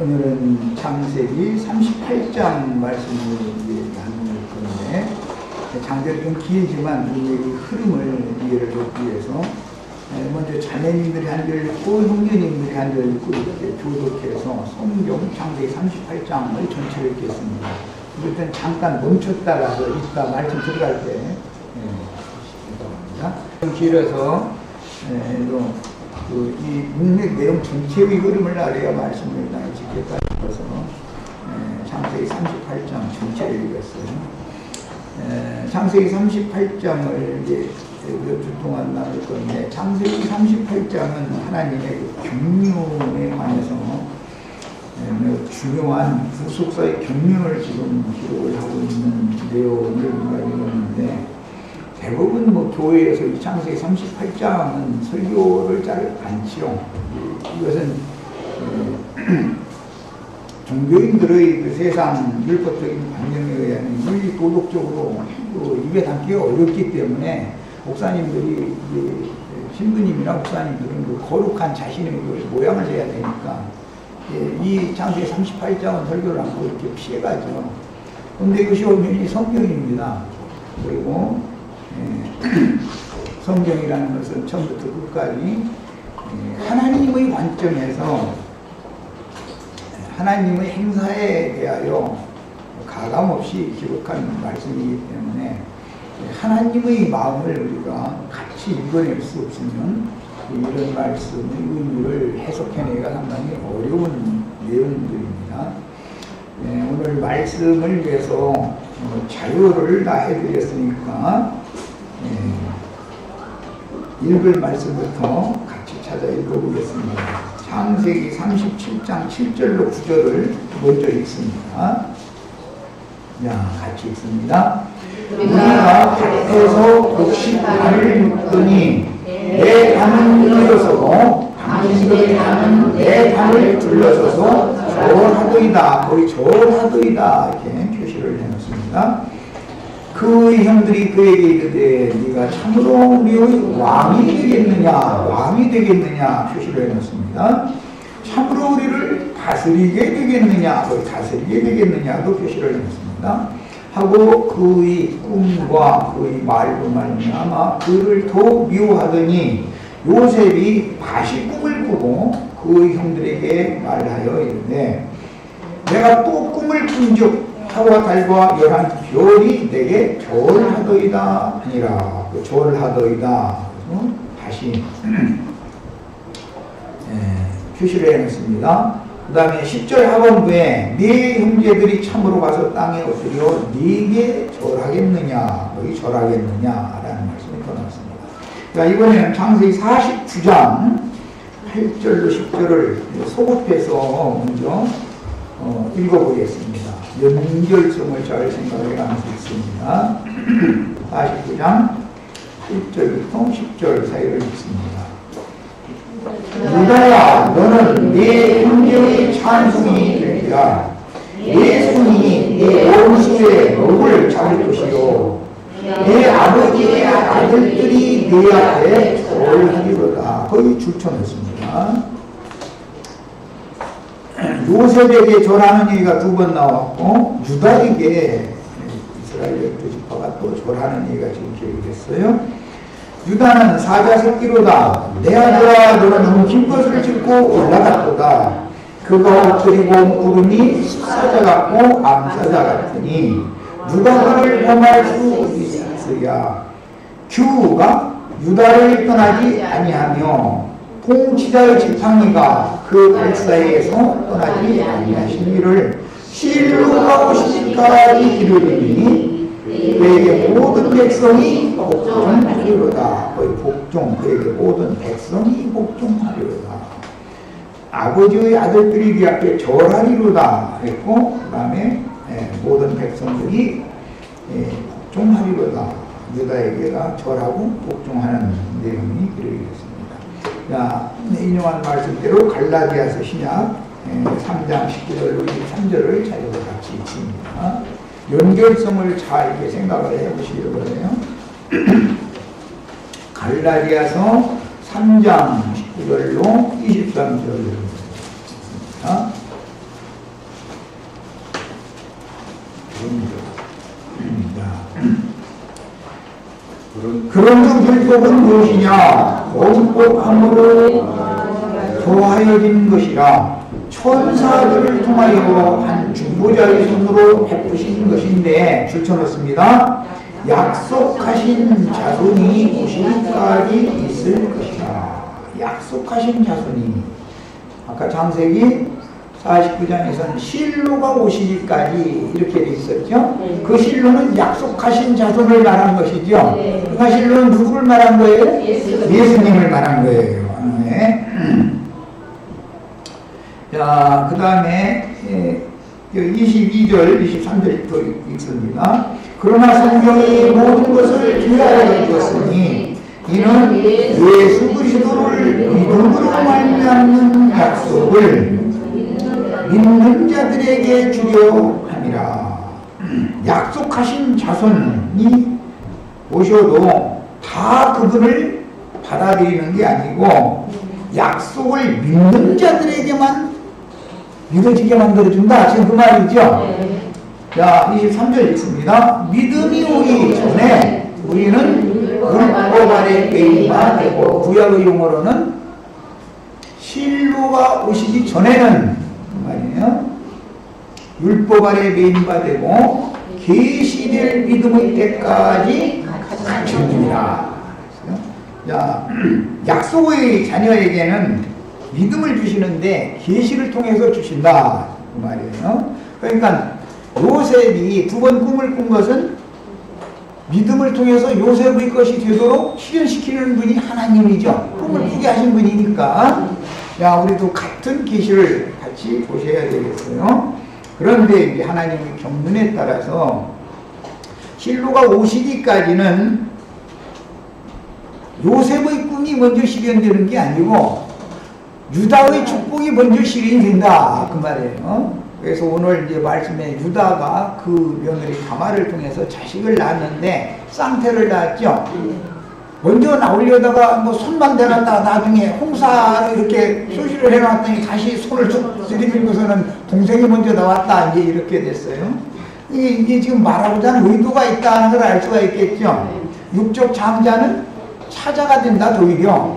오늘은 창세기 38장 말씀을 나눌 건데, 장절이 좀 길지만 이 흐름을 이해를 돕기 위해서 먼저 자매님들이 한 절 읽고 형제님들이 한 절 읽고 이렇게 교독해서 성경 창세기 38장을 전체를 읽겠습니다. 일단 잠깐 멈췄다가 이따 말씀 들어갈 때 죄송합니다. 좀 길어서 이 문맥 내용 전체의 흐름을 알아야 말씀을 나누겠다 싶어서 창세기 38장 전체를 읽었어요. 창세기 38장을 이제 몇 주 동안 나눌 건데, 창세기 38장은 하나님의 경륜에 관해서 중요한 구속사의 경륜을 지금 기록을 하고 있는 내용을 우리가 읽었는데, 대부분 교회에서 이 창세기 38장은 설교를 잘 안 치요. 이것은 종교인들의 그 세상 율법적인 관념에 의한 윤리 도덕적으로 입에 담기가 어렵기 때문에 목사님들이 신부님이나 목사님들은 그 거룩한 자신의 그 모양을 해야 되니까 이 창세기 38장은 설교를 하고 이렇게 피해가죠. 그런데 이것이 온전히 성경입니다. 그리고 성경이라는 것은 처음부터 끝까지 하나님의 관점에서 하나님의 행사에 대하여 가감없이 기록한 말씀이기 때문에 하나님의 마음을 우리가 같이 읽어낼 수 없으면 이런 말씀의 의미를 해석해내기가 상당히 어려운 내용들입니다. 오늘 말씀을 위해서 자료를 다 해드렸으니까 읽을 말씀부터 같이 찾아 읽어보겠습니다. 창세기 37장 7절로 9절을 먼저 읽습니다. 자, 같이 읽습니다. 우리가 밭에서 곡식 알을 묻더니 내 담은 일어서고 당신들의 담은 내 담을 둘러서서 절하더이다. 거의 절하더이다. 이렇게 표시를 해놓습니다. 그 형들이 그에게 이르되 네가 참으로 우리의 왕이 되겠느냐 표시를 해놓습니다. 참으로 우리를 다스리게 되겠느냐, 거의 다스리게 되겠느냐도 표시를 해놓습니다. 하고 그의 꿈과 그의 말로 말미암아 그를 더욱 미워하더니 요셉이 다시 꿈을 꾸고 그의 형들에게 말하여 이르되 내가 또 꿈을 꾼즉 하와 달과 열한 별이 내게 절하더이다 하니라. 절하더이다. 다시 표시를 해놓습니다. 그 다음에 10절 하반부에 네 형제들이 참으로 가서 땅에 엎드려 네게 절하겠느냐, 거기 절하겠느냐 라는 말씀이 더 나왔습니다. 자, 이번에는 창세기 49장 8절로 10절을 소급해서 먼저 읽어보겠습니다. 연결성을 잘 생각해가면서 읽습니다. 49장 1절부터 10절 사이를 읽습니다. 유다야, 너는 내 형제의 찬송이 되리라. 내 손이 내 원수의 목을 잡을 것이요 내 아버지의 아들들이 내 앞에 절하리로다. 거의 줄쳐놓습니다. 요셉에게 절하는 얘기가 두 번 나왔고, 유다에게 이스라엘 12지파가 또 절하는 얘기가 지금 기록이 됐어요. 유다는 사자 새끼로다. 내 아들아, 너는 훔친 것을 짓고 올라갔도다. 그가 엎드리고 구름이 숫사자 같고 암사자 같으니 누가 그를 범할 수 있으랴. 규가 유다를 떠나지 아니하며 통치자의 지팡이가 그 발사에서 떠나지 아니하시니를 실로가 오시기까지 이르리니 그에게 모든 백성이 복종하리로다. 거의 복종, 그에게 모든 백성이 복종하리로다. 아버지의 아들들이 네 앞에 절하리로다 했고, 그 다음에 모든 백성들이 복종하리로다. 유다에게가 절하고 복종하는 내용이 기록이 됐습니다. 자, 인용한 말씀대로 갈라디아서 신약 3장 19절로 23절을 자료로 같이 읽습니다. 연결성을 잘 이렇게 생각을 해보시기 바라요. 갈라디아서 3장 19절로 23절입니다. 그런 율법은 무엇이냐? 범법함으로 더하여진 것이라 천사들을 통하여 한 중보자의 손으로 베푸신 것인데 줄쳐놓습니다. 약속하신 자손이 오실까지 있을 것이라. 약속하신 자손이, 아까 창세기 49장에서는 실로가 오시기까지 이렇게 돼 있었죠. 그 실로는 약속하신 자손을 말한 것이죠. 그러니까 실로는 누구를 말한 거예요? 예수님을 말한 거예요. 네. 자, 그 다음에 22절, 23절 또 읽습니다. 그러나 성경이 모든 것을 위하여 주었으니 이는 예수 그리스도를 믿음으로 말미암는 약속을 믿는 자들에게 주려 함이라. 약속하신 자손이 오셔도 다 그분을 받아들이는 게 아니고 약속을 믿는 자들에게만 믿어지게 만들어준다. 지금 그 말이죠. 자, 23절 읽습니다. 믿음이 오기 전에 우리는 율법 아래 매임바 되고, 구약의 용어로는 실로가 오시기 전에는 말이에요. 율법 아래 매임바 되고 계시될 믿음의 때까지 갖춰집니다. 자, 약속의 자녀에게는 믿음을 주시는데 계시를 통해서 주신다 그 말이에요. 그러니까 요셉이 두 번 꿈을 꾼 것은 믿음을 통해서 요셉의 것이 되도록 실현시키는 분이 하나님이죠. 꿈을 꾸게 하신 분이니까. 야, 우리도 같은 계시를 같이 보셔야 되겠어요. 그런데 이제 하나님의 경륜에 따라서 실로가 오시기까지는 요셉의 꿈이 먼저 실현되는 게 아니고 유다의 축복이 먼저 실현이 된다 그 말이에요. 그래서 오늘 이제 말씀에 유다가 그 며느리 다말을 통해서 자식을 낳았는데 쌍태를 낳았죠. 먼저 나오려다가 뭐 손만 대놨다가 나중에 홍사를 이렇게 표시를 해놨더니 다시 손을 쭉 들이밀고서는 동생이 먼저 나왔다 이제 이렇게 됐어요. 이게 지금 말하고자 하는 의도가 있다는 걸 알 수가 있겠죠. 육적 장자는 차자가 된다 도리어.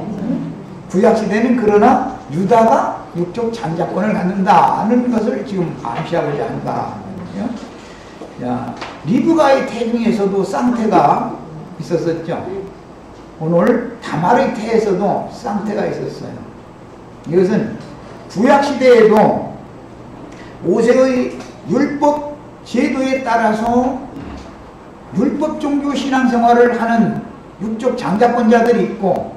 구약시대는 그러나 유다가 육적 장자권을 갖는다는 것을 지금 암시하고자 한다. 자, 리브가의 태중에서도 쌍태가 있었었죠. 오늘 다말의 태에서도 쌍태가 있었어요. 이것은 구약시대에도 모세의 율법 제도에 따라서 율법 종교 신앙생활을 하는 육적 장자권자들이 있고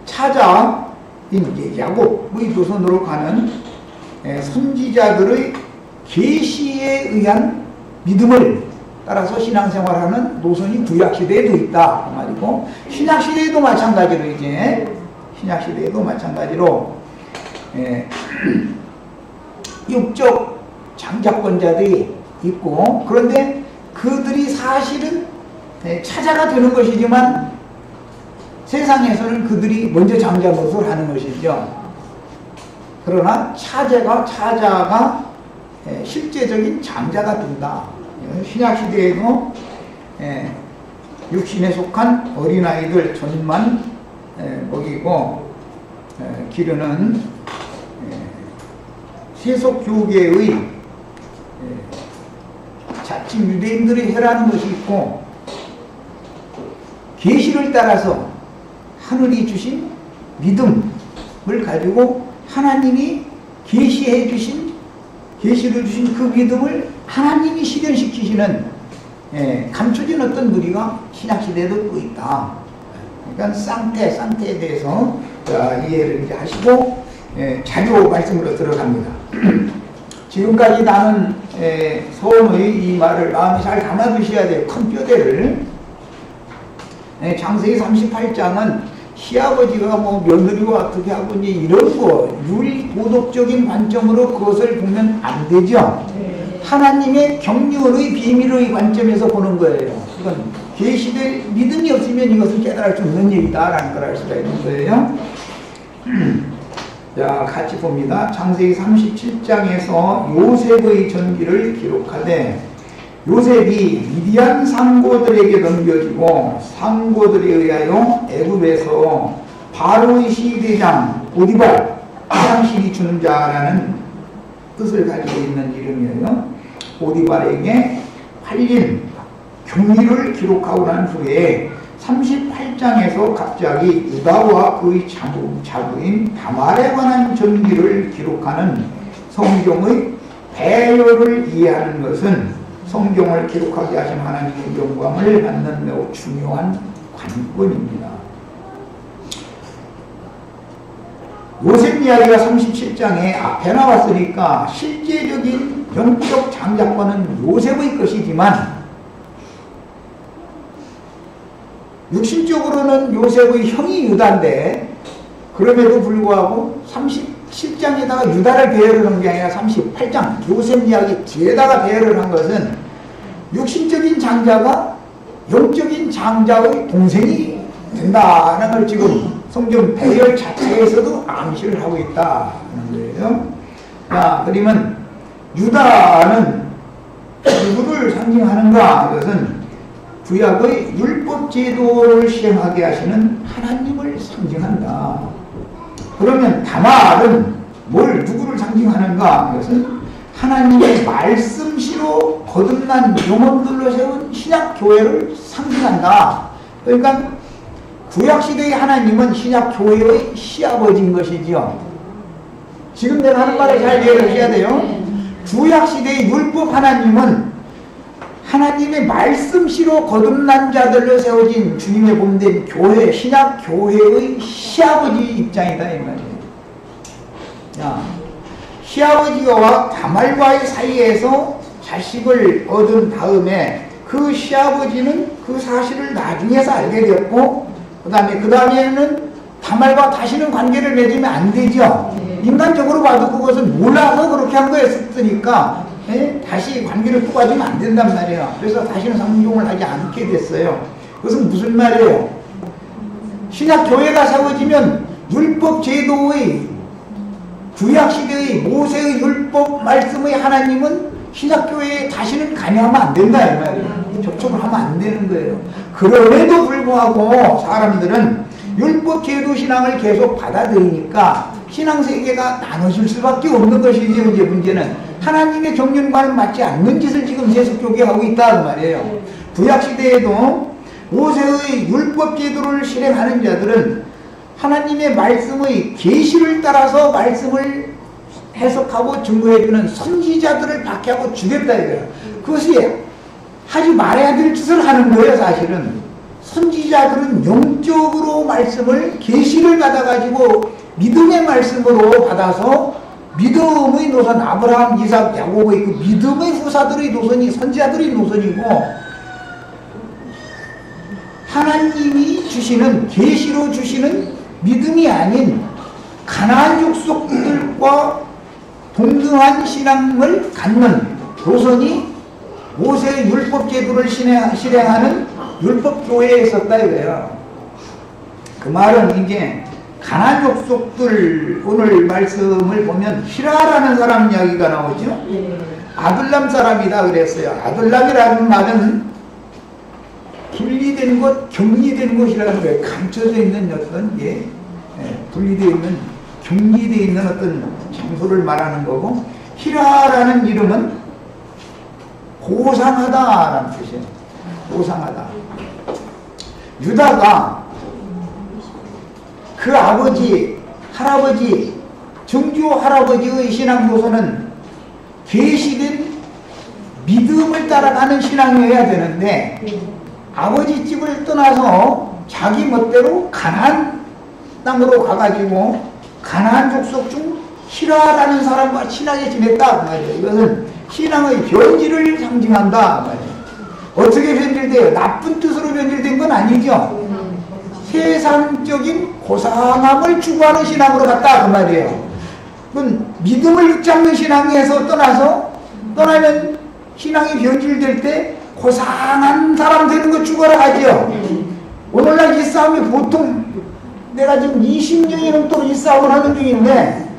차자 이제 야곱의 조선으로 가는 선지자들의 계시에 의한 믿음을 따라서 신앙생활하는 노선이 구약시대에도 있다 그 말이고, 신약시대에도 마찬가지로 신약시대에도 마찬가지로 육적 장자권자들이 있고, 그런데 그들이 사실은 차자가 되는 것이지만 세상에서는 그들이 먼저 장자 노릇을 하는 것이죠. 그러나 차자가 실제적인 장자가 된다. 신약시대에도 육신에 속한 어린아이들 전만 먹이고 기르는 세속교계의 자칫 유대인들이 해라는 것이 있고, 계시를 따라서 하늘이 주신 믿음을 가지고 하나님이 계시해 주신, 계시를 주신 그 믿음을 하나님이 실현시키시는 감춰진 어떤 무리가 신약시대에도 또 있다. 그러니까 쌍태에 대해서 이해를 이제 하시고 자료 말씀으로 들어갑니다. 지금까지 나는 서원의 이 말을 마음에 잘 담아두셔야 돼요. 큰 뼈대를. 창세기 38장은 시아버지가 뭐 며느리와 어떻게 하고 이제 이런 거 윤리도덕적인 관점으로 그것을 보면 안 되죠. 하나님의 경륜의 비밀의 관점에서 보는 거예요. 이건 계시될 믿음이 없으면 이것을 깨달을 수 없는 일이다라는 걸 알 수가 있는 거예요. 자, 같이 봅니다. 창세기 37장에서 요셉의 전기를 기록하되 요셉이 미디안 상고들에게 넘겨지고 상고들에 의하여 애굽에서 바로의 시대장 보디발, 화장실이 주는 자라는 뜻을 가지고 있는 이름이에요. 보디발에게 팔린 경위를 기록하고 난 후에 38장에서 갑자기 유다와 그의 자부인 다말에 관한 전기를 기록하는 성경의 배열을 이해하는 것은 성경을 기록하게 하신 하나님의 영광을 받는 매우 중요한 관건입니다. 요셉 이야기가 37장에 앞에 나왔으니까 실제적인 영적 장자권은 요셉의 것이지만 육신적으로는 요셉의 형이 유다인데 그럼에도 불구하고 37장에다가 유다를 배열을 한 게 아니라 38장 요셉 이야기 뒤에다가 배열을 한 것은 육신적인 장자가 영적인 장자의 동생이 된다는 걸 지금 성경 배열 자체에서도 암시를 하고 있다는 거예요. 자, 그러면 유다는 누구를 상징하는가? 이것은 구약의 율법 제도를 시행하게 하시는 하나님을 상징한다. 그러면 다말은 누구를 상징하는가? 이것은 하나님의 말씀시로 거듭난 영혼들로 세운 신약교회를 상징한다. 그러니까 구약시대의 하나님은 신약교회의 시아버지인 것이죠. 지금 내가 하는 말을 잘 이해를 해야 돼요. 구약시대의 율법 하나님은 하나님의 말씀시로 거듭난 자들로 세워진 주님의 몸된 교회, 신약교회의 시아버지 입장이다 이 말이에요. 자, 시아버지와 다말과의 사이에서 자식을 얻은 다음에 그 시아버지는 그 사실을 나중에서 알게 되었고 그 다음에는 다말과 다시는 관계를 맺으면 안 되죠. 인간적으로 봐도 그것은 몰라서 그렇게 한 거였으니까 다시 관계를 또 가지면 안 된단 말이에요. 그래서 다시는 상종을 하지 않게 됐어요. 그것은 무슨 말이에요? 신약교회가 세워지면 율법 제도의 구약시대의 모세의 율법 말씀의 하나님은 신약교회에 다시는 관여하면 안 된다 이 말이에요. 접촉을 하면 안 되는 거예요. 그럼에도 불구하고 사람들은 율법 제도 신앙을 계속 받아들이니까 신앙세계가 나눠질 수밖에 없는 것이지 문제는 하나님의 경륜과는 맞지 않는 짓을 지금 세속교계가 하고 있다는 말이에요. 구약시대에도 모세의 율법 제도를 실행하는 자들은 하나님의 말씀의 계시를 따라서 말씀을 해석하고 증거해주는 선지자들을 박해하고 죽였다 이거예요. 그것이 하지 말아야 될 짓을 하는 거예요. 사실은 선지자들은 영적으로 말씀을 계시를 받아가지고 믿음의 말씀으로 받아서 믿음의 노선 아브라함, 이삭, 야곱의 그 믿음의 후사들의 노선이 선지자들의 노선이고 하나님이 주시는 계시로 주시는 믿음이 아닌 가나안 족속들과 동등한 신앙을 갖는 노선이 모세의 율법 제도를 실행하는 율법 교회에 있었다 이거예요. 그 말은 이제 가나안 족속들 오늘 말씀을 보면 히라라는 사람 이야기가 나오죠. 아둘람 사람이다 그랬어요. 아둘람이라는 말은 분리된 것, 격리된 곳이라는 거예요. 감춰져 있는 어떤 분리되어 있는, 격리되어 있는 어떤 장소를 말하는 거고, 히라라는 이름은 고상하다라는 뜻이에요. 고상하다. 유다가 그 아버지, 할아버지, 정주 할아버지의 신앙 노선은 계시된 믿음을 따라가는 신앙이어야 되는데 아버지 집을 떠나서 자기 멋대로 가나안 땅으로 가가지고 가나안 족속 중 히라라는 사람과 친하게 지냈다 그 말이에요. 이것은 신앙의 변질을 상징한다 그 말이에요. 어떻게 변질돼요? 나쁜 뜻으로 변질된 건 아니죠. 세상적인 고상함을 추구하는 신앙으로 갔다 그 말이에요. 그건 믿음을 붙잡는 신앙에서 떠나면 신앙이 변질될 때 고상한 사람 되는 거 죽어라 가죠. 오늘날 이 싸움이 보통 내가 지금 20년이 넘도록 이 싸움을 하는 중인데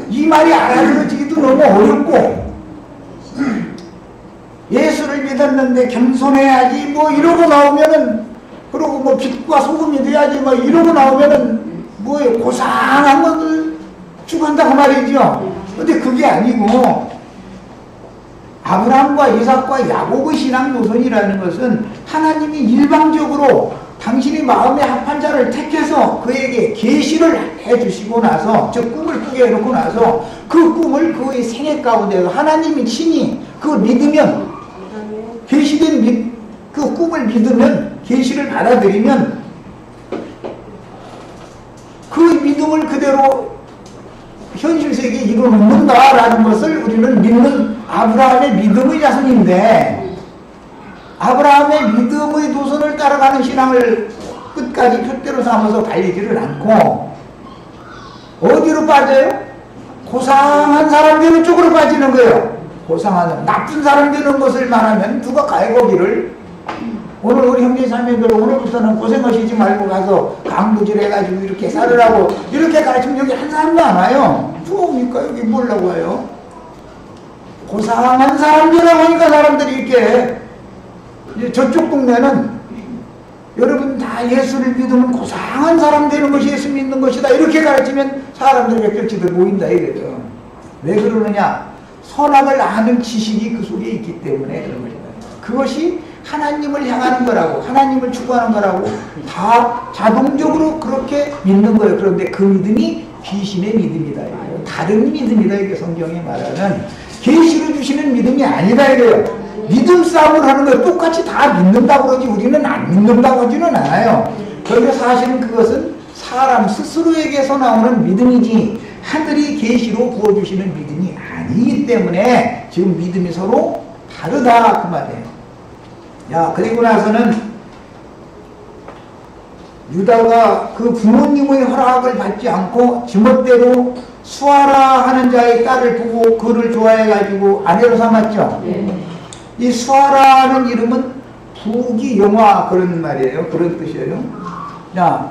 이 말이 알아들어지기도 너무 어렵고 예수 받았는데 겸손해야지 뭐 이러고 나오면은, 그리고 뭐 빛과 소금이 돼야지 뭐 이러고 나오면은 뭐예요? 고상한 것을 추구한다고 말이죠. 근데 그게 아니고 아브라함과 이삭과 야곱의 신앙 노선이라는 것은 하나님이 일방적으로 당신이 마음에 합한 자를 택해서 그에게 계시를 해주시고 나서, 저 꿈을 꾸게 해놓고 나서 그 꿈을 그의 생애 가운데서 하나님이 친히 그 믿으면, 계시된 그 꿈을 믿으면, 계시를 받아들이면 그 믿음을 그대로 현실 세계에 이루어놓는다라는 것을 우리는 믿는 아브라함의 믿음의 자손인데, 아브라함의 믿음의 도선을 따라가는 신앙을 끝까지 표대로 삼아서 달리지를 않고 어디로 빠져요? 고상한 사람 되는 쪽으로 빠지는 거예요. 고상한, 나쁜 사람 되는 것을 말하면 누가 가요 거기를? 오늘 우리 형제 자매들 오늘부터는 고생하시지 말고 가서 강구질 해가지고 이렇게 살으라고 이렇게 가르치면 여기 한 사람도 안 와요. 누굽니까? 여기 뭐라고 와요? 고상한 사람들이라고 하니까 사람들이 이렇게, 이제 저쪽 동네는 여러분 다 예수를 믿으면 고상한 사람 되는 것이 예수 믿는 것이다 이렇게 가르치면 사람들이 몇 별치들 모인다 이거죠. 왜 그러느냐? 선악을 아는 지식이 그 속에 있기 때문에 그런 것이다. 그것이 하나님을 향하는 거라고, 하나님을 추구하는 거라고 다 자동적으로 그렇게 믿는 거예요. 그런데 그 믿음이 귀신의 믿음이다 이거예요. 다른 믿음이다 이게 성경이 말하는 계시로 주시는 믿음이 아니다 이거예요. 믿음 싸움을 하는 거예요. 똑같이 다 믿는다고 그러지 우리는 안 믿는다고 하지는 않아요. 그런데 사실은 그것은 사람 스스로에게서 나오는 믿음이지 하늘이 계시로 부어주시는 믿음이 아니기 때문에 지금 믿음이 서로 다르다 그 말이에요. 야, 그리고 나서는 유다가 그 부모님의 허락을 받지 않고 지멋대로 수아라 하는 자의 딸을 보고 그를 좋아해가지고 아내로 삼았죠. 이 수아라는 이름은 부귀영화 그런 말이에요. 그런 뜻이에요. 자,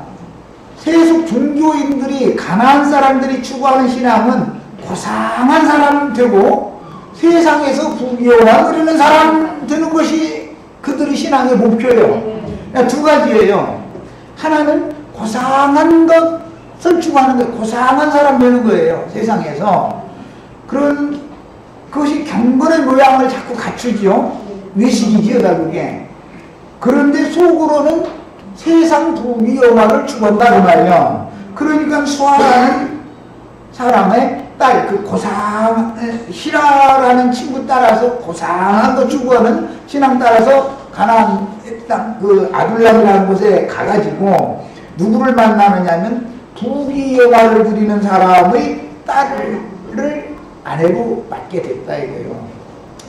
세속 종교인들이, 가난한 사람들이 추구하는 신앙은 고상한 사람 되고 세상에서 부귀영화 누리는 사람 되는 것이 그들의 신앙의 목표예요. 두 가지예요. 하나는 고상한 것을 추구하는 거예요. 고상한 사람 되는 거예요. 세상에서. 그것이 경건의 모양을 자꾸 갖추죠. 외식이지요, 그게. 그런데 속으로는 세상 부귀영화를 추구한다 그 말이에요. 그러니까 수아라는 사람의 딸, 그 히라라는 친구 따라서 고상한 거 추구하는 신앙 따라서 가나안 땅, 그 아둘람이라는 곳에 가가지고 누구를 만나느냐면 부귀영화를 부리는 사람의 딸을 아내로 맡게 됐다 이거예요.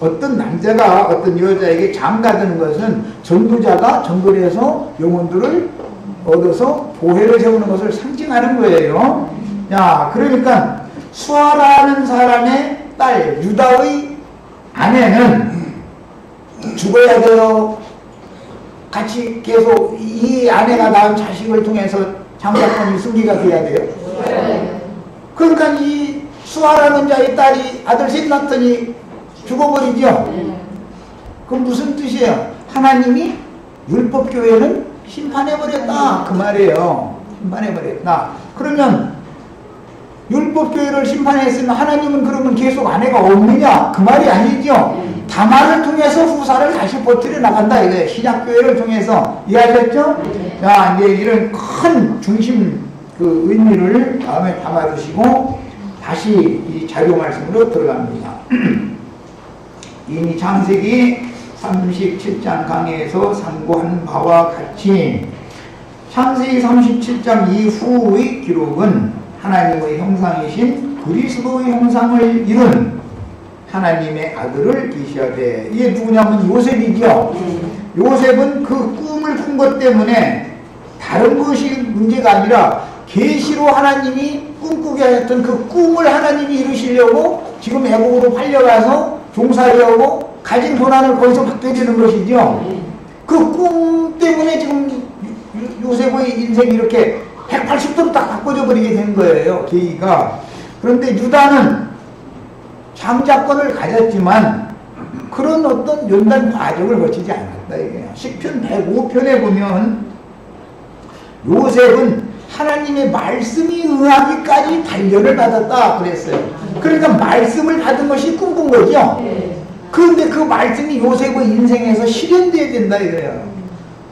어떤 남자가 어떤 여자에게 장가드는 것은 전도자가 전도를 해서 영혼들을 얻어서 보혜를 세우는 것을 상징하는 거예요. 야, 그러니까 수아라는 사람의 딸 유다의 아내는 죽어야 돼요. 같이 계속 이 아내가 낳은 자식을 통해서 장자권이 승리가 돼야 돼요. 그러니까 이 수아라는 자의 딸이 아들 셋 낳더니 죽어버리죠. 그건 무슨 뜻이에요? 하나님이 율법교회는 심판해버렸다 그 말이에요. 심판해버렸다. 그러면 율법교회를 심판했으면 하나님은 그러면 계속 아내가 없느냐 그 말이 아니죠. 다말을 통해서 후사를 다시 버티려 나간다 이거예요. 신약교회를 통해서. 이해하셨죠? 자, 이제 이런 큰 중심 그 의미를 마음에 담아두시고 다시 이 자료 말씀으로 들어갑니다. 이미 창세기 37장 강의에서 상고한 바와 같이 창세기 37장 이후의 기록은 하나님의 형상이신 그리스도의 형상을 이룬 하나님의 아들을 계시하되, 이게 누구냐면 요셉이죠. 요셉은 그 꿈을 꾼 것 때문에 다른 것이 문제가 아니라 계시로 하나님이 꿈꾸게 하였던 그 꿈을 하나님이 이루시려고 지금 애국으로 팔려가서 종사하려고 가진 고난을 거기서 받게 되는 것이죠. 그 꿈 때문에 지금 요셉의 인생이 이렇게 180도로 딱 바꿔져 버리게 된 거예요. 계기가. 그런데 유다는 장자권을 가졌지만 그런 어떤 연단 과정을 거치지 않았다 이게요. 시편 105편에 보면 요셉은 하나님의 말씀이 응하기까지 단련을 받았다 그랬어요. 그러니까 말씀을 받은 것이 꿈꾼 거죠. 그런데 그 말씀이 요셉의 인생에서 실현되어야 된다 이거예요.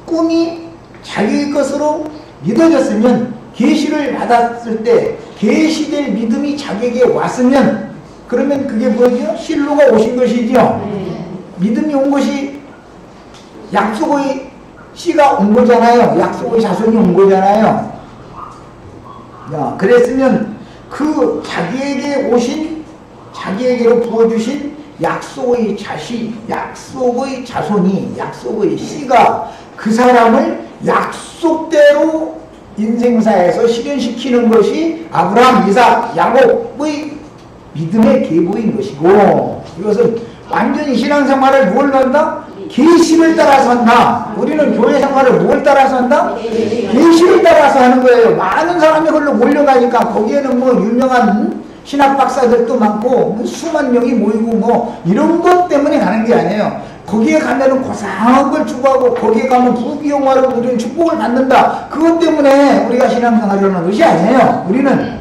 꿈이 자기의 것으로 믿어졌으면, 계시를 받았을 때 계시될 믿음이 자기에게 왔으면, 그러면 그게 뭐죠? 실로가 오신 것이죠. 믿음이 온 것이 약속의 씨가 온 거잖아요. 약속의 자손이 온 거잖아요. 야, 그랬으면 그 자기에게 오신, 자기에게로 부어주신 약속의 약속의 자손이, 약속의 씨가 그 사람을 약속대로 인생사에서 실현시키는 것이 아브라함, 이삭, 야곱의 믿음의 계보인 것이고, 이것은 완전히 신앙생활을 뭘 한다? 계시를 따라서 한다. 우리는 교회 생활을 뭘 따라서 한다? 계시를 따라서 하는 거예요. 많은 사람이 그걸로 몰려가니까 거기에는 뭐 유명한 신학 박사들도 많고 수만 명이 모이고 뭐 이런 것 때문에 가는 게 아니에요. 거기에 가면은 고상한 걸 추구하고 거기에 가면 부귀영화로 우리는 축복을 받는다. 그것 때문에 우리가 신앙생활을 하는 것이 아니에요. 우리는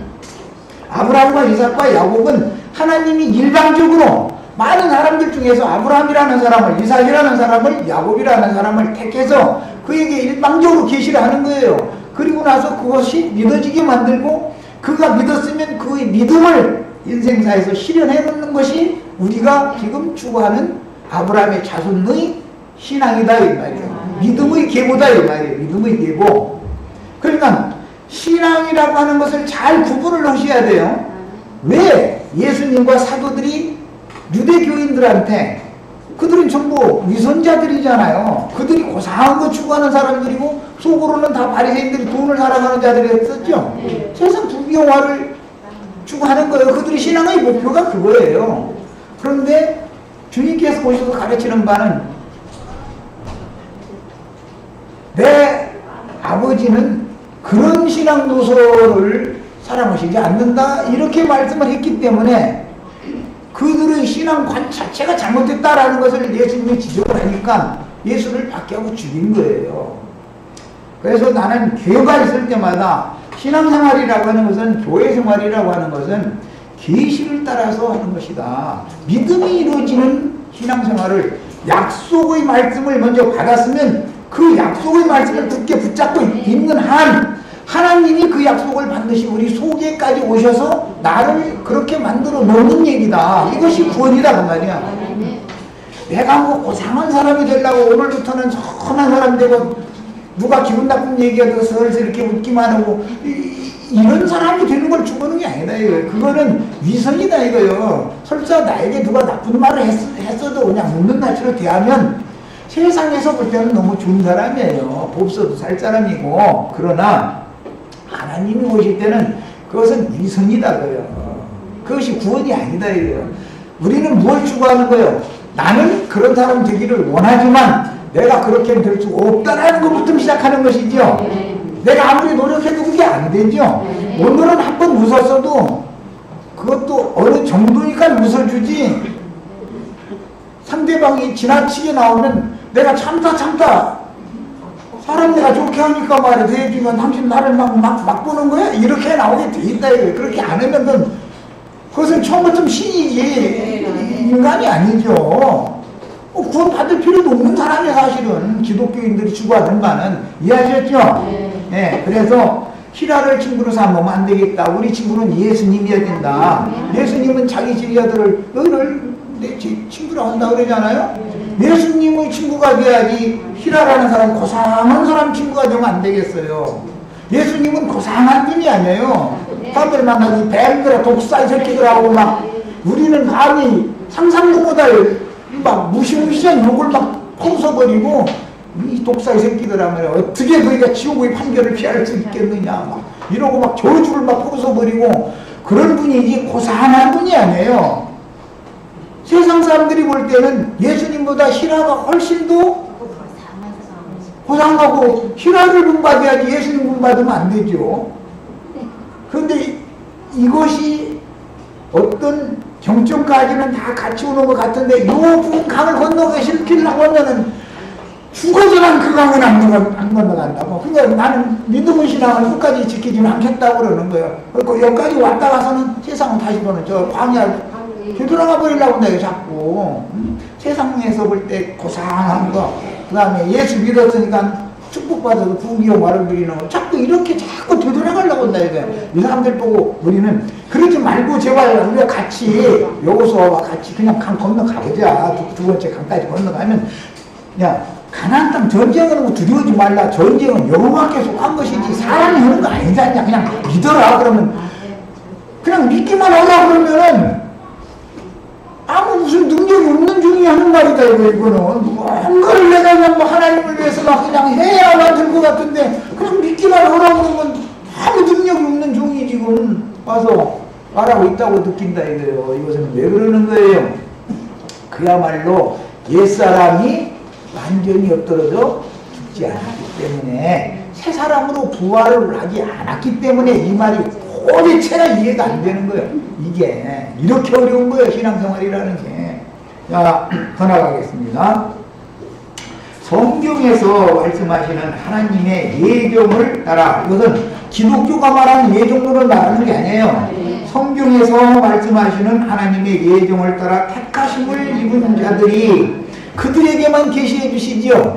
아브라함과 이삭과 야곱은 하나님이 일방적으로 많은 사람들 중에서 아브라함이라는 사람을, 이삭이라는 사람을, 야곱이라는 사람을 택해서 그에게 일방적으로 계시를 하는 거예요. 그리고 나서 그것이 믿어지게 만들고, 그가 믿었으면 그의 믿음을 인생사에서 실현해 놓는 것이 우리가 지금 추구하는 아브라함의 자손의 신앙이다 이 말이에요. 믿음의 계보다 이 말이에요. 믿음의 계보. 그러니까 신앙이라고 하는 것을 잘 구분을 하셔야 돼요. 왜 예수님과 사도들이 유대교인들한테, 그들은 전부 위선자들이잖아요. 그들이 고상한 거 추구하는 사람들이고 속으로는 다 바리새인들이 돈을 살아가는 자들이었었죠. 세상 부귀영화를 추구하는 거예요. 그들의 신앙의 목표가 그거예요. 그런데 주님께서 오셔서 가르치는 바는, 내 아버지는 그런 신앙 노선을 사랑하시지 않는다 이렇게 말씀을 했기 때문에 그들의 신앙관 자체가 잘못됐다라는 것을 예수님이 지적을 하니까 예수를 박해하고 죽인 거예요. 그래서 나는 교회가 있을 때마다 신앙생활이라고 하는 것은, 교회 생활이라고 하는 것은 계시를 따라서 하는 것이다. 믿음이 이루어지는 신앙생활을, 약속의 말씀을 먼저 받았으면 그 약속의 말씀을 굳게 붙잡고 있는 한 하나님이 그 약속을 반드시 우리 속에까지 오셔서 나를 그렇게 만들어 놓는 얘기다. 이것이 구원이다 그 말이야. 내가 뭐 고상한 사람이 되려고 오늘부터는 선한 사람 되고 누가 기분 나쁜 얘기해도 슬슬 이렇게 웃기만 하고 이런 사람이 되는 걸 추구하는 게 아니다 이거예요. 그거는 위선이다 이거예요. 설사 나에게 누가 나쁜 말을 했어도 그냥 웃는 낯으로 대하면 세상에서 볼 때는 너무 좋은 사람이에요. 법서도 살 사람이고. 그러나 하나님이 오실 때는 그것은 위선이다 그래요. 그것이 구원이 아니다 이거예요. 우리는 뭘 추구하는 거예요? 나는 그런 사람 되기를 원하지만 내가 그렇게 될 수 없다라는 것부터 시작하는 것이죠. 내가 아무리 노력해도 그게 안 되죠. 오늘은 한 번 웃었어도 그것도 어느 정도니까 웃어주지, 상대방이 지나치게 나오면 내가 참다 사람 내가 좋게 하니까 말이야 대해주면 당신 나를 막 보는 거야? 이렇게 나오게 돼 있다 이거예요. 그렇게 안 하면 그것은 처음부터 신이지 인간이 아니죠. 구원 받을 필요도 없는 사람이 사실은 기독교인들이 추구하는 바는. 이해하셨죠? 네. 그래서 히라를 친구로 삼으면 안 되겠다. 우리 친구는 예수님이어야 된다. 예수님은 자기 제자들을 너희를 내 친구라 한다 그러잖아요. 예수님의 친구가 돼야지 히라라는 사람, 고상한 사람 친구가 되면 안 되겠어요. 예수님은 고상한 분이 아니에요. 사람들 만나서 뱀들아 독사의 새끼들하고 막 우리는 감히 상상도보다 막 무시무시한 욕을 막 퍼부숴버리고 이 독사의 새끼들 하면 어떻게 그러니까 지옥의 판결을 피할 수 있겠느냐 막 이러고 막 저주를 막 퍼부숴버리고 그런 분이지 고상한 분이 아니에요. 세상 사람들이 볼 때는 예수님보다 히라가 훨씬 더 고상하고 히라를 본받아야지 예수님 본받으면 안 되죠. 그런데 이것이 어떤 정점까지는 다 같이 오는 것 같은데 요 부분 강을 건너가시키려고 하면은 죽어서만 그 강은 안 건너간다고. 그러니까 나는 믿음의 신앙을 끝까지 지키지는 않겠다고 그러는 거예요. 그리고 여기까지 왔다 가서는 세상은 다시 보는 저 광야 되돌아가 버리려고 한다 자꾸. 세상에서 볼 때 고상한 거, 그 다음에 예수 믿었으니까 축복받아서 부귀영 말을 드리는 거, 자꾸 이렇게 자꾸 되돌아가려고 한다 이거야. 이 사람들 보고 우리는 그러지 말고 제발 우리가 같이 여호수아와 같이 그냥 강 건너가보자. 두 번째 강까지 건너가면 야 가나안 땅 전쟁하는 거 두려워하지 말라. 전쟁은 여호와께서 한 것이지 사람이 하는 거 아니지 않냐. 그냥 믿어라. 그러면 그냥 믿기만 하라 그러면은 아무 무슨 능력이 없는 중이 하는 말이다 이거는. 뭔가를 내가 그냥 뭐 하나님을 위해서 막 그냥 해야만 될 것 같은데 그냥 믿기만 하라 그러면 아무 능력이 없는 종이 지금 와서 말하고 있다고 느낀다 이거예요. 이것은 왜 그러는 거예요? 그야말로 옛사람이 완전히 엎드러져 죽지 않았기 때문에 새 사람으로 부활을 하지 않았기 때문에 이 말이 도대체가 이해가 안 되는 거예요. 이게 이렇게 어려운 거예요. 신앙생활이라는 게. 자, 더 나가겠습니다. 성경에서 말씀하시는 하나님의 예정을 따라, 이것은 기독교가 말하는 예정론을 말하는 게 아니에요. 성경에서 말씀하시는 하나님의 예정을 따라 택하심을 입은 자들이 그들에게만 계시해 주시지요.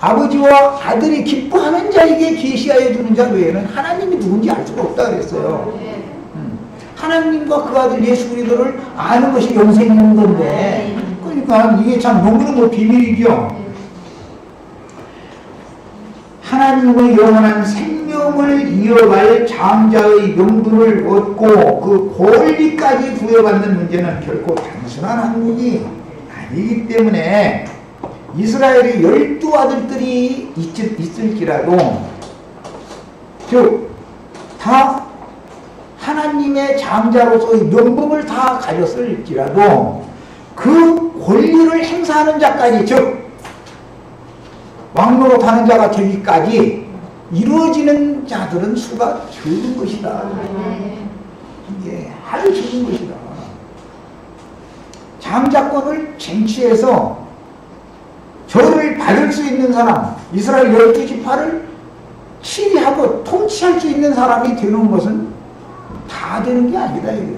아버지와 아들이 기뻐하는 자에게 계시하여 주는 자 외에는 하나님이 누군지 알 수가 없다 그랬어요. 하나님과 그 아들 예수 그리스도를 아는 것이 영생이 있는 건데, 그러니까 이게 참 너무너무 비밀이죠. 하나님의 영원한 생명을 이어갈 장자의 명분을 얻고 그 권리까지 부여받는 문제는 결코 단순한 항목이 아니기 때문에 이스라엘의 12아들들이 있을지라도 즉 다 하나님의 장자로서의 명분을 다 가졌을지라도 그 권리를 행사하는 자까지 즉 왕노릇 하는 자가 되기까지 이루어지는 자들은 수가 적은 것이다. 이게 아주 적은 것이다. 장자권을 쟁취해서 저를 받을 수 있는 사람, 이스라엘 12지파를 치리하고 통치할 수 있는 사람이 되는 것은 다 되는 게 아니다 이거예요.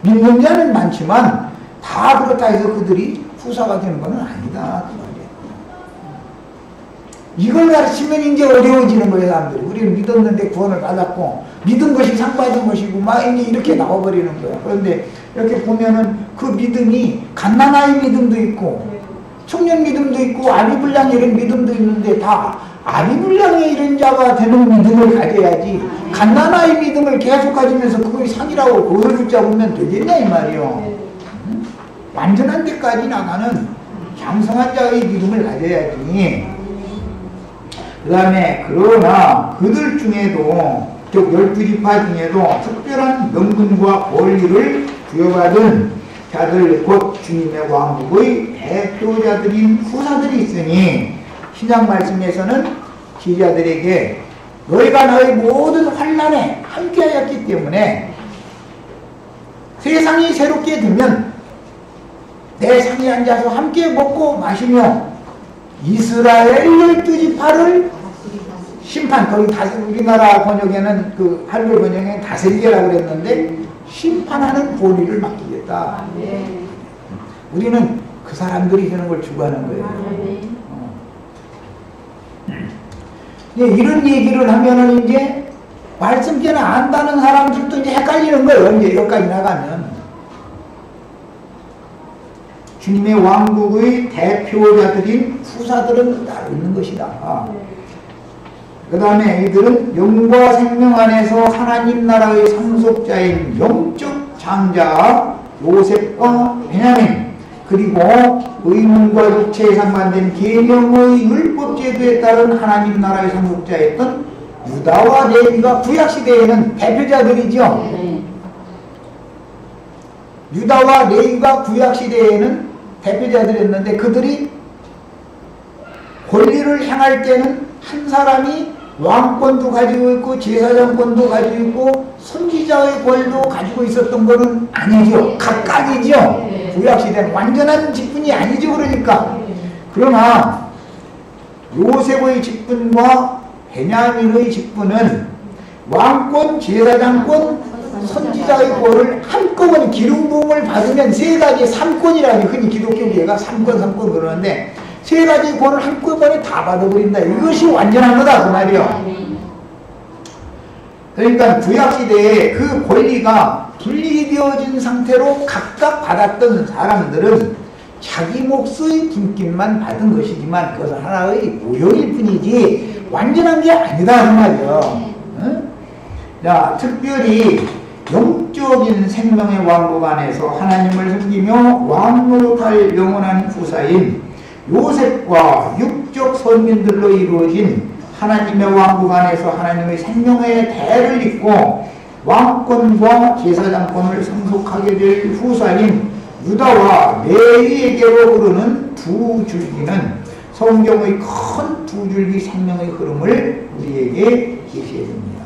믿는 자는 많지만 다 그렇다 해서 그들이 후사가 되는 것은 아니다 그 말이에요. 이걸 가르치면 이제 어려워지는 거예요 사람들이. 우리는 믿었는데 구원을 받았고 믿은 것이 상 받은 것이고 막 이제 이렇게 나와버리는 거예요. 그런데 이렇게 보면은 그 믿음이 갓난아이 믿음도 있고 청년 믿음도 있고 아비불량 이런 믿음도 있는데 다 아비불량에 이런 자가 되는 믿음을 가져야지 갓난아이 믿음을 계속 가지면서 그걸 상이라고 보여주자 보면 되겠냐 이 말이요. 완전한 데까지 나가는 장성한 자의 믿음을 가져야지. 그 다음에 그러나 그들 중에도 즉 12지파 중에도 특별한 명분과 권리를 부여받은 자들 곧 주님의 왕국의 대표자들인 후사들이 있으니 신약 말씀에서는 지자들에게 너희가 너희 모든 환난에 함께하였기 때문에 세상이 새롭게 되면 내 상에 앉아서 함께 먹고 마시며 이스라엘 12지파를 심판, 거기 우리나라 번역에는 그 한글 번역에 다스리게라고 그랬는데 심판하는 권위를 맡기겠다. 우리는 그 사람들이 하는 걸 추구하는 거예요. 이런 얘기를 하면은 이제 말씀께는 안다는 사람들도 이제 헷갈리는 거예요. 이제 여기까지 나가면. 주님의 왕국의 대표자들인 후사들은 따로 있는 것이다. 그 다음에 이들은 영과 생명 안에서 하나님 나라의 상속자인 영적 장자 요셉과 베냐민 그리고 의문과 육체에 상반된 계명의 율법제도에 따른 하나님 나라의 상속자였던 유다와 레위가 구약시대에는 대표자들이죠. 유다와 레위가 구약시대에는 대표자들이었는데 그들이 권리를 행할 때는 한 사람이 왕권도 가지고 있고 제사장권도 가지고 있고 선지자의 권리도 가지고 있었던 거는 아니죠. 각각이죠. 구약시대는 완전한 직분이 아니죠. 그러나 요셉의 직분과 베냐민의 직분은 왕권, 제사장권, 선지자의 권을 한꺼번에 기름 부음을 받으면 세 가지 삼권이라고 흔히 기독교계가 삼권 그러는데 세 가지 권을 한꺼번에 다 받아버린다. 이것이 완전한 거다 그 말이요. 그러니까 구약시대에 그 권리가 분리되어진 상태로 각각 받았던 사람들은 자기 몫의 분깃만 받은 것이지만 그것은 하나의 모형일 뿐이지 완전한 게 아니다 그 말이요. 응? 자, 특별히 영적인 생명의 왕국 안에서 하나님을 섬기며 왕노릇할 영원한 후사인 요셉과 육적 선민들로 이루어진 하나님의 왕국 안에서 하나님의 생명의 대를 잇고 왕권과 제사장권을 상속하게 될 후사인 유다와 레위에게로 흐르는 두 줄기는 성경의 큰 두 줄기 생명의 흐름을 우리에게 제시해 줍니다.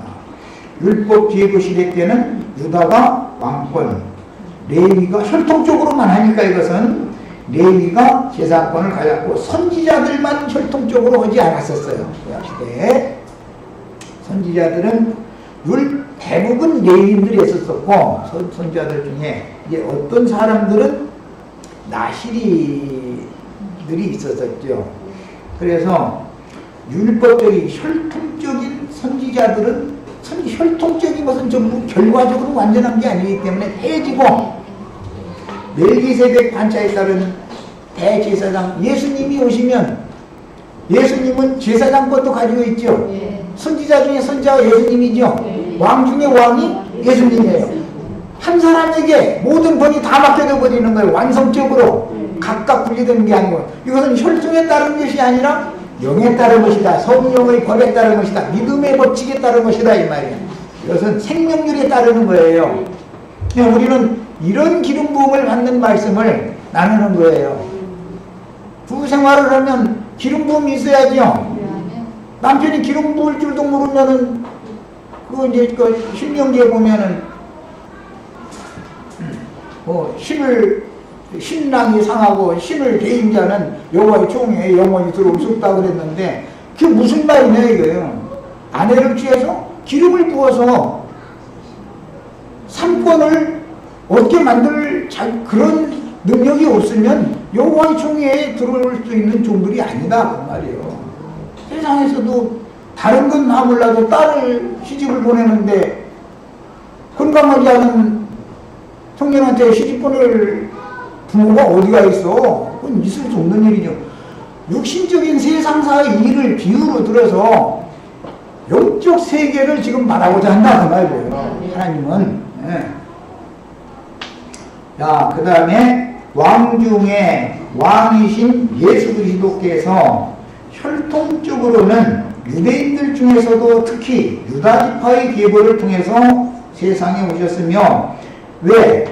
율법 제도 시대 때는 유다가 왕권, 레위가 혈통적으로만 하니까 이것은 레위가 제사권을 가졌고 선지자들만 혈통적으로 하지 않았었어요. 시대에 선지자들은 대부분 레위인들이 있었었고 선지자들 중에 이제 어떤 사람들은 나시리들이 있었었죠. 그래서 율법적인 혈통적인 선지자들은 혈통적인 것은 전부 결과적으로 완전한 게 아니기 때문에 해지고 멜기세덱 반차에 따른 대제사장 예수님이 오시면 예수님은 제사장권도 가지고 있죠. 선지자 중에 선지자가 예수님이죠. 왕 중에 왕이 예수님이에요. 한 사람에게 모든 권이 다 맡겨져 버리는 거예요. 완성적으로 각각 분리되는 게 아니고 이것은 혈통에 따른 것이 아니라 영에 따른 것이다. 성령의 법에 따른 것이다. 믿음의 법칙에 따른 것이다 이 말이에요. 이것은 생명률에 따르는 거예요. 우리는 이런 기름 부음을 받는 말씀을 나누는 거예요. 부부 생활을 하면 기름 부음이 있어야죠. 남편이 기름 부을 줄도 모르면은 그 신명기에 보면은 신랑이 상하고 신을 대인 자는 여호와의 총회에 영원히 들어올 수 없다 그랬는데 그게 무슨 말이냐 이거예요. 아내를 취해서 기름을 부어서 삼권을 얻게 만들 그런 능력이 없으면 여호와의 총회에 들어올 수 있는 종들이 아니다 그 말이에요. 세상에서도 다른 건 다 몰라도 딸을 시집을 보내는데 건강하지 않은 청년한테 시집 보낼 부모가 어디가 있어? 그건 있을 수 없는 일이죠. 육신적인 세상사의 일을 비유로 들어서 영적 세계를 지금 말하고자 한다 그 말이에요. 하나님은. 자, 그 다음에 왕 중에 왕이신 예수 그리스도께서 혈통적으로는 유대인들 중에서도 특히 유다지파의 계보를 통해서 세상에 오셨으며 왜?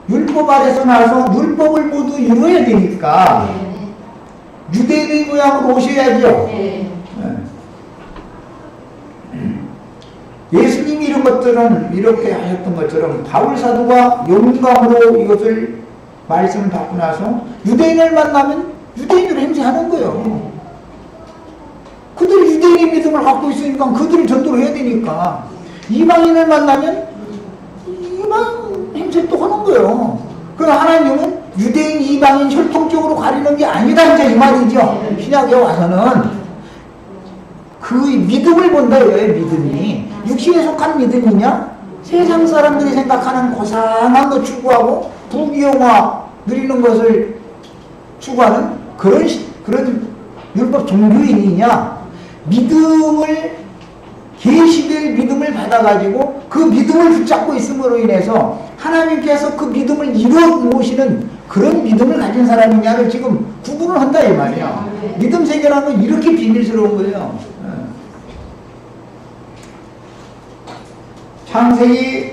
율법 아래서 나와서 율법을 모두 이루어야 되니까 유대인의 모양으로 오셔야죠. 예수님이 이런 것들은 이렇게 하셨던 것처럼 바울 사도가 용감으로 이것을 말씀을 받고 나서 유대인을 만나면 유대인으로 행세하는 거예요. 그들이 유대인의 믿음을 갖고 있으니까 그들을 전도를 해야 되니까 이방인을 만나면 이방 행세 또 하는 거예요. 그럼 하나님은 유대인, 이방인 혈통적으로 가리는 게 아니다 이제 이 말이죠. 신약에 와서는 그 믿음을 본다 이거예요. 믿음이 육신에 속한 믿음이냐 세상 사람들이 생각하는 고상한 거 추구하고 부귀영화 누리는 것을 추구하는 그런 율법 종교인이냐 믿음을 계시될 믿음을 받아가지고 그 믿음을 붙잡고 있음으로 인해서 하나님께서 그 믿음을 이루어 놓으시는 그런 믿음을 가진 사람이냐를 지금 구분을 한다 이 말이야. 믿음 세계라는 건 이렇게 비밀스러운 거예요. 창세기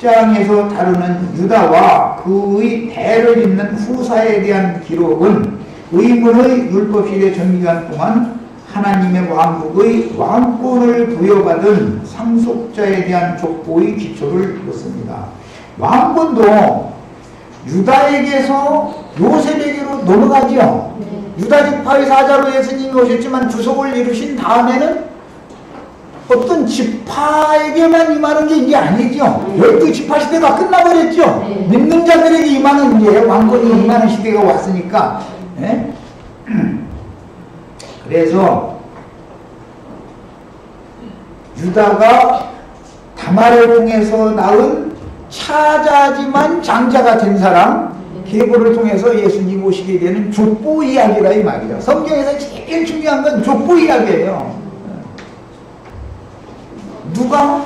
38장에서 다루는 유다와 그의 대를 잇는 후사에 대한 기록은 의문의 율법시대 전기간 동안 하나님의 왕국의 왕권을 부여받은 상속자에 대한 족보의 기초를 뒀습니다. 왕권도 유다에게서 요셉에게로 넘어가죠. 유다 지파의 사자로 예수님이 오셨지만 주석을 이루신 다음에는 어떤 지파에게만 임하는 게 이게 아니죠. 12지파 시대가 끝나버렸죠. 믿는 자들에게 임하는 이제 왕권이 임하는 시대가 왔으니까. 예? 그래서 유다가 다말을 통해서 낳은 차자지만 장자가 된 사람, 계보를 통해서 예수님 오시게 되는 족보 이야기라 이 말이죠. 성경에서 제일 중요한 건 족보 이야기예요. 누가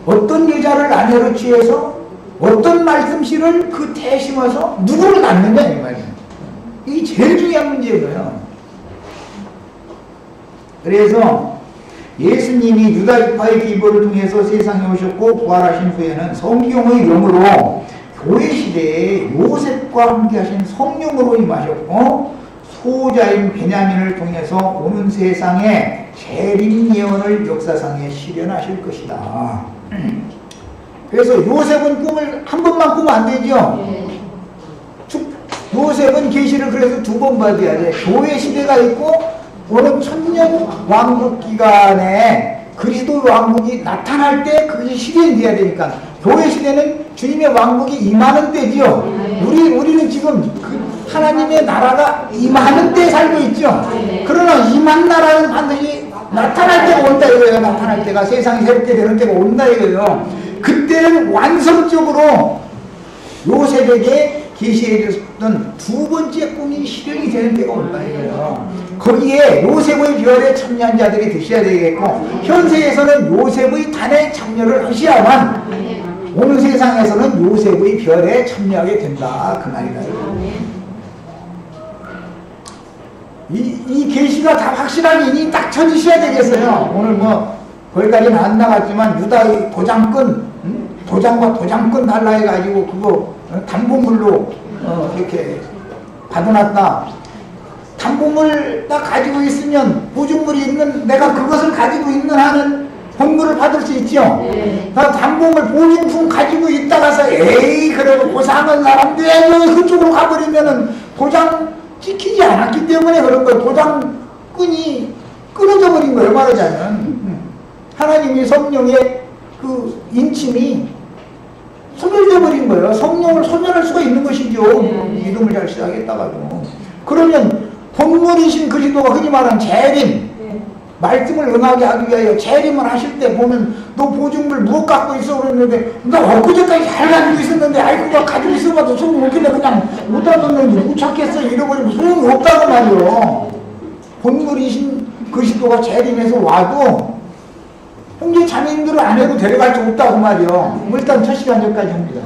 어떤 여자를 아내로 취해서 어떤 말씀씨를 그 태에 심어서 누구를 낳느냐 이 말이에요. 이게 제일 중요한 문제예요. 그래서 예수님이 유다지파의 기보를 통해서 세상에 오셨고 부활하신 후에는 성경의 영으로 교회 시대에 요셉과 함께 하신 성령으로 임하셨고 소자인 베냐민을 통해서 오는 세상에 재림 예언을 역사상에 실현하실 것이다. 그래서 요셉은 꿈을 한 번만 꾸면 안 되죠. 요셉은 계시를 그래서 두 번 받아야 돼. 교회 시대가 있고 오는 천년 왕국 기간에 그리스도 왕국이 나타날 때 그게 실현돼야 되니까 교회 시대는 주님의 왕국이 임하는 때지요. 우리는 지금 그 하나님의 나라가 임하는 때 살고 있죠. 그러나 임한 나라는 반드시 나타날 때가 온다 이거예요. 나타날 때가 세상이 새롭게 되는 때가 온다 이거예요. 그때는 완성적으로 요셉에게 계시해 줬던 두 번째 꿈이 실현이 되는 때가 온다 이거예요. 거기에 요셉의 별에 참여한 자들이 드셔야 되겠고 현세에서는 요셉의 단에 참여를 하셔야만 오는 세상에서는 요셉의 별에 참여하게 된다 그 말이다. 이 계시가 다 확실하게 이미 딱 쳐주셔야 되겠어요. 오늘 뭐 거기까지는 안 나갔지만 유다의 도장권 도장과 도장권 달라 해가지고 그거 담보물로 이렇게 받아놨다. 담보물 딱 가지고 있으면 보증물이 있는 내가 그것을 가지고 있는 한은 본물을 받을 수 있죠. 나 담보물 보증품 가지고 있다가서 에이 그래도 고상한 사람들 그쪽으로 가버리면은 도장 찍히지 않았기 때문에 그런 거예요. 도장끈이 끊어져 버린 거예요. 말하자면 하나님이 성령의 그 인침이 소멸돼 버린 거예요. 성령을 소멸할 수가 있는 것이죠. 믿음을 잘 시작했다가도. 그러면 본물이신 그리스도가 흔히 말하는 재림, 말씀을 응하게 하기 위하여 재림을 하실 때 보면 너 보증물 무엇 갖고 있어 그랬는데 나 엊그제까지 잘 가지고 있었는데 아이 그거 가지고 있어봐도 소용이 없길래 그냥 못다 뒀는데 못 찾겠어 이러버리면 소용이 없다고 말이요. 본물이신 그리스도가 재림해서 와도 형제 자매님들을 아내로 데려갈 수 없다고 말이요. 일단 첫 시간 전까지 합니다.